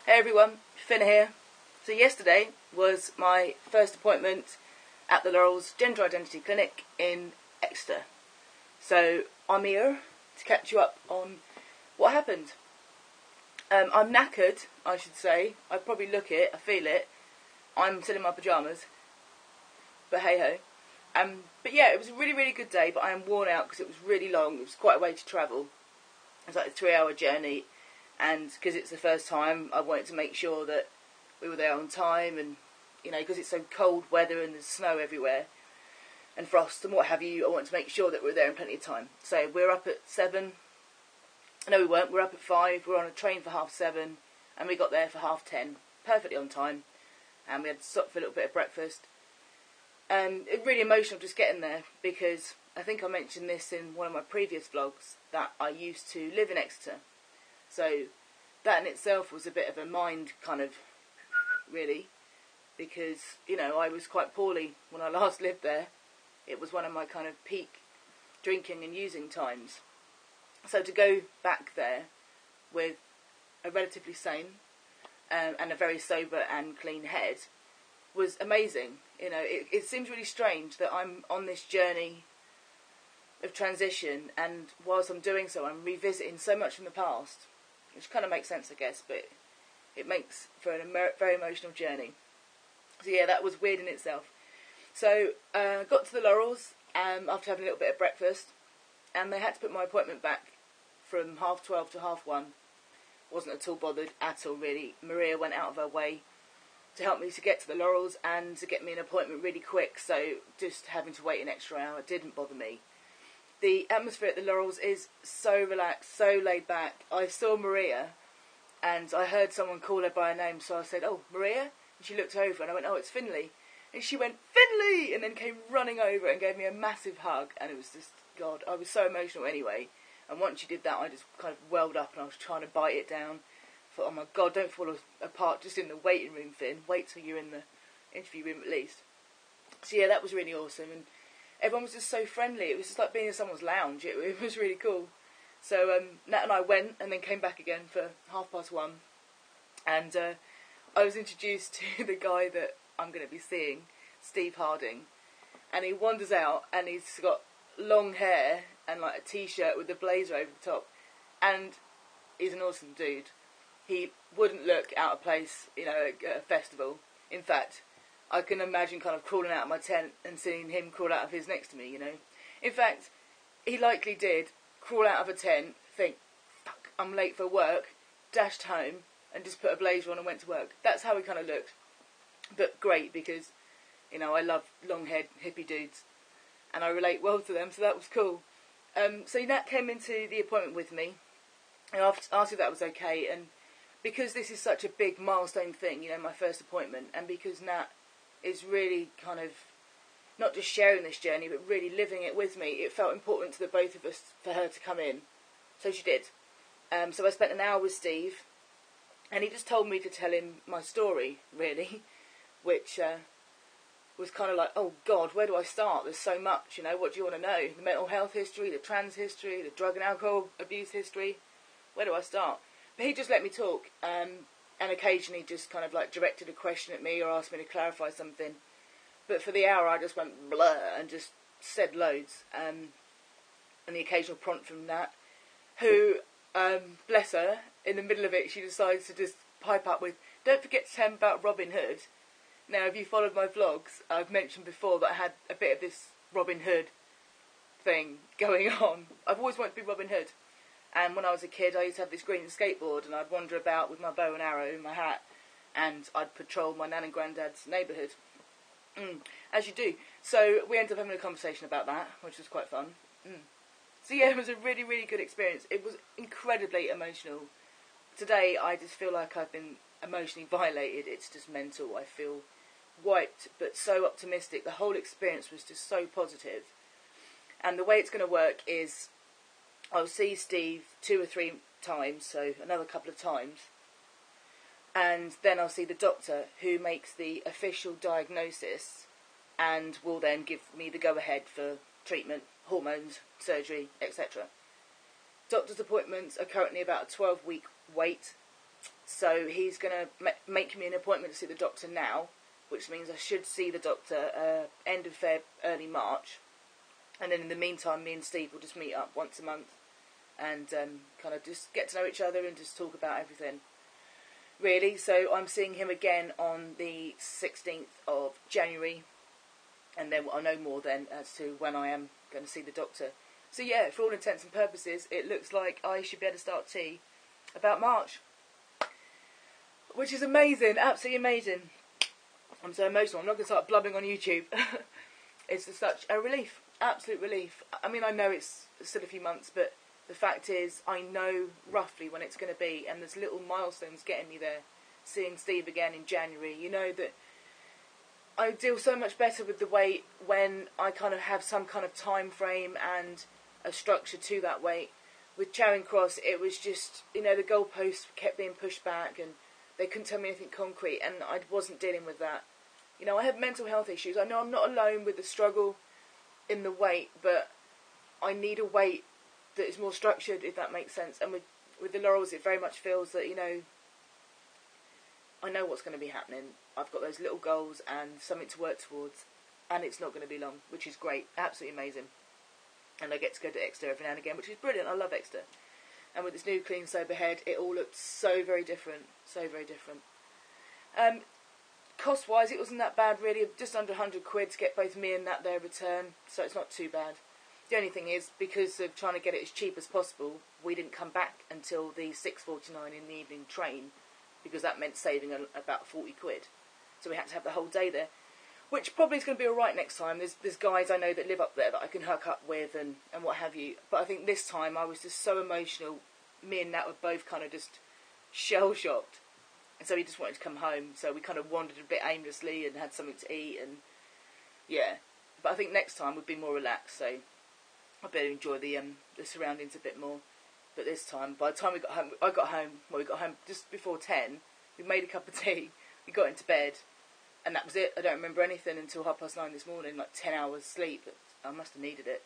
Hey everyone, Finn here. So yesterday was my first appointment at the Laurels Gender Identity Clinic in Exeter. So I'm here to catch you up on what happened. I'm knackered, I should say. I probably look it, I feel it. I'm still in my pyjamas. But hey ho. But yeah, it was a really, really good day, but I am worn out because it was really long. It was quite a way to travel. It was like a 3-hour journey. And because it's the first time, I wanted to make sure that we were there on time. And, you know, because it's so cold weather and there's snow everywhere and frost and what have you, I wanted to make sure that we were there in plenty of time. So we're up at 7. No, we weren't. We're up at 5. We're on a train for 7:30. And we got there for 10:30. Perfectly on time. And we had to stop for a little bit of breakfast. And it's really emotional just getting there, because I think I mentioned this in one of my previous vlogs, that I used to live in Exeter. So that in itself was a bit of a mind kind of, really, because, you know, I was quite poorly when I last lived there. It was one of my kind of peak drinking and using times. So to go back there with a relatively sane and a very sober and clean head was amazing. You know, it seems really strange that I'm on this journey of transition, and whilst I'm doing so, I'm revisiting so much from the past, which kind of makes sense, I guess, but it makes for a very emotional journey. So yeah, that was weird in itself. So got to the Laurels after having a little bit of breakfast, and they had to put my appointment back from 12:30 to 1:30. Wasn't at all bothered at all, really. Maria went out of her way to help me to get to the Laurels and to get me an appointment really quick, so just having to wait an extra hour didn't bother me. The atmosphere at the Laurels is so relaxed, so laid back. I saw Maria and I heard someone call her by her name, so I said, "Oh, Maria?" And she looked over and I went, "Oh, it's Finley." And she went, "Finley!" And then came running over and gave me a massive hug, and it was just, God, I was so emotional anyway. And once she did that, I just kind of welled up and I was trying to bite it down. I thought, oh my God, don't fall apart just in the waiting room, Finn. Wait till you're in the interview room at least. So yeah, that was really awesome. And everyone was just so friendly. It was just like being in someone's lounge. It was really cool. So Nat and I went and then came back again for 1:30. And I was introduced to the guy that I'm going to be seeing, Steve Harding. And he wanders out and he's got long hair and like a t-shirt with a blazer over the top. And he's an awesome dude. He wouldn't look out of place, you know, at a festival. In fact, I can imagine kind of crawling out of my tent and seeing him crawl out of his next to me, you know. In fact, he likely did crawl out of a tent, think, fuck, I'm late for work, dashed home, and just put a blazer on and went to work. That's how he kind of looked. But great, because, you know, I love long-haired hippie dudes, and I relate well to them, so that was cool. So Nat came into the appointment with me. I asked if that was okay, and because this is such a big milestone thing, you know, my first appointment, and because Nat is really kind of not just sharing this journey, but really living it with me, it felt important to the both of us for her to come in. So she did. So I spent an hour with Steve, and he just told me to tell him my story, really, which was kind of like, oh God, where do I start? There's so much, you know, what do you want to know? The mental health history, the trans history, the drug and alcohol abuse history. Where do I start? But he just let me talk, and occasionally just kind of like directed a question at me or asked me to clarify something. But for the hour I just went blur and just said loads. And the occasional prompt from Nat, who, bless her, in the middle of it she decides to just pipe up with, "Don't forget to tell him about Robin Hood." Now, if you followed my vlogs, I've mentioned before that I had a bit of this Robin Hood thing going on. I've always wanted to be Robin Hood. And when I was a kid, I used to have this green skateboard, and I'd wander about with my bow and arrow in my hat, and I'd patrol my nan and granddad's neighbourhood. As you do. So we ended up having a conversation about that, which was quite fun. So yeah, it was a really, really good experience. It was incredibly emotional. Today, I just feel like I've been emotionally violated. It's just mental. I feel wiped, but so optimistic. The whole experience was just so positive. And the way it's going to work is I'll see Steve 2 or 3 times, so another couple of times. And then I'll see the doctor, who makes the official diagnosis and will then give me the go-ahead for treatment, hormones, surgery, etc. Doctor's appointments are currently about a 12-week wait, So he's going to make me an appointment to see the doctor now, which means I should see the doctor end of Feb, early March. And then in the meantime, me and Steve will just meet up once a month and kind of just get to know each other and just talk about everything, really. So I'm seeing him again on the 16th of January, and then I'll know more then as to when I am going to see the doctor. So yeah, for all intents and purposes, it looks like I should be able to start T about March, which is amazing, absolutely amazing. I'm so emotional. I'm not going to start blubbing on YouTube. It's just such a relief, absolute relief. I mean, I know it's still a few months, but the fact is I know roughly when it's going to be, and there's little milestones getting me there. Seeing Steve again in January, you know that I deal so much better with the weight when I kind of have some kind of time frame and a structure to that weight. With Charing Cross, it was just, you know, the goalposts kept being pushed back and they couldn't tell me anything concrete, and I wasn't dealing with that. You know, I have mental health issues. I know I'm not alone with the struggle in the weight, but I need a weight that is more structured, if that makes sense. And with the Laurels, it very much feels that, you know, I know what's going to be happening. I've got those little goals and something to work towards, and it's not going to be long, which is great, absolutely amazing. And I get to go to Exeter every now and again, which is brilliant. I love Exeter. And with this new clean sober head, it all looked so very different, so very different. Cost-wise, it wasn't that bad really, just under £100 to get both me and Nat their return, so it's not too bad. The only thing is, because of trying to get it as cheap as possible, we didn't come back until the 6:49 in the evening train, because that meant saving about £40. So we had to have the whole day there, which probably is going to be alright next time. There's guys I know that live up there that I can hook up with and what have you. But I think this time I was just so emotional. Me and Nat were both kind of just shell-shocked. And so he just wanted to come home. So we kind of wandered a bit aimlessly and had something to eat. And yeah. But I think next time we'd be more relaxed. So I better enjoy the surroundings a bit more. But this time, by the time we got home just before 10. We made a cup of tea. We got into bed. And that was it. I don't remember anything until 9:30 this morning, like 10 hours sleep. I must have needed it.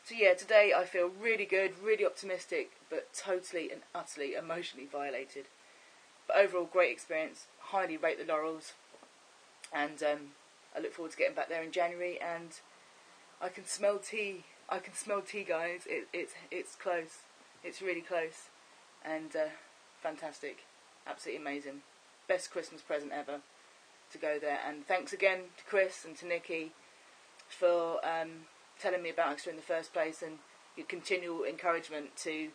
So yeah, today I feel really good, really optimistic, but totally and utterly emotionally violated. But overall, great experience. Highly rate the Laurels. And I look forward to getting back there in January. And I can smell tea. I can smell tea, guys. It's close. It's really close. And fantastic. Absolutely amazing. Best Christmas present ever. To go there, and thanks again to Chris and to Nikki for telling me about Exeter in the first place, and your continual encouragement to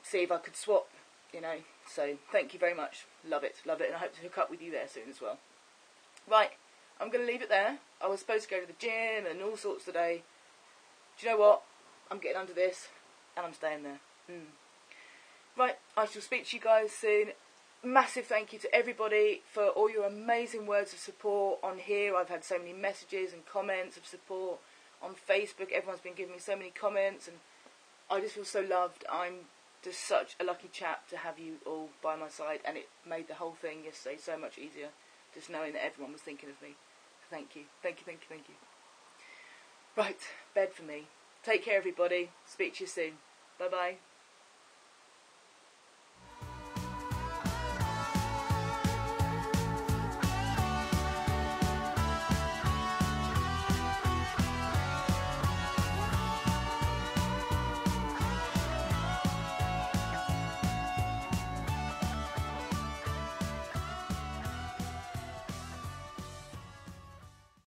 see if I could swap, you know. So thank you very much. Love it, and I hope to hook up with you there soon as well. Right, I'm going to leave it there. I was supposed to go to the gym and all sorts today. Do you know what? I'm getting under this, and I'm staying there. Right, I shall speak to you guys soon. Massive thank you to everybody for all your amazing words of support on here. I've had so many messages and comments of support on Facebook. Everyone's been giving me so many comments, and I just feel so loved. I'm just such a lucky chap to have you all by my side, and it made the whole thing yesterday so much easier, just knowing that everyone was thinking of me. Thank you. Thank you, thank you, thank you. Right, bed for me. Take care, everybody. Speak to you soon. Bye-bye.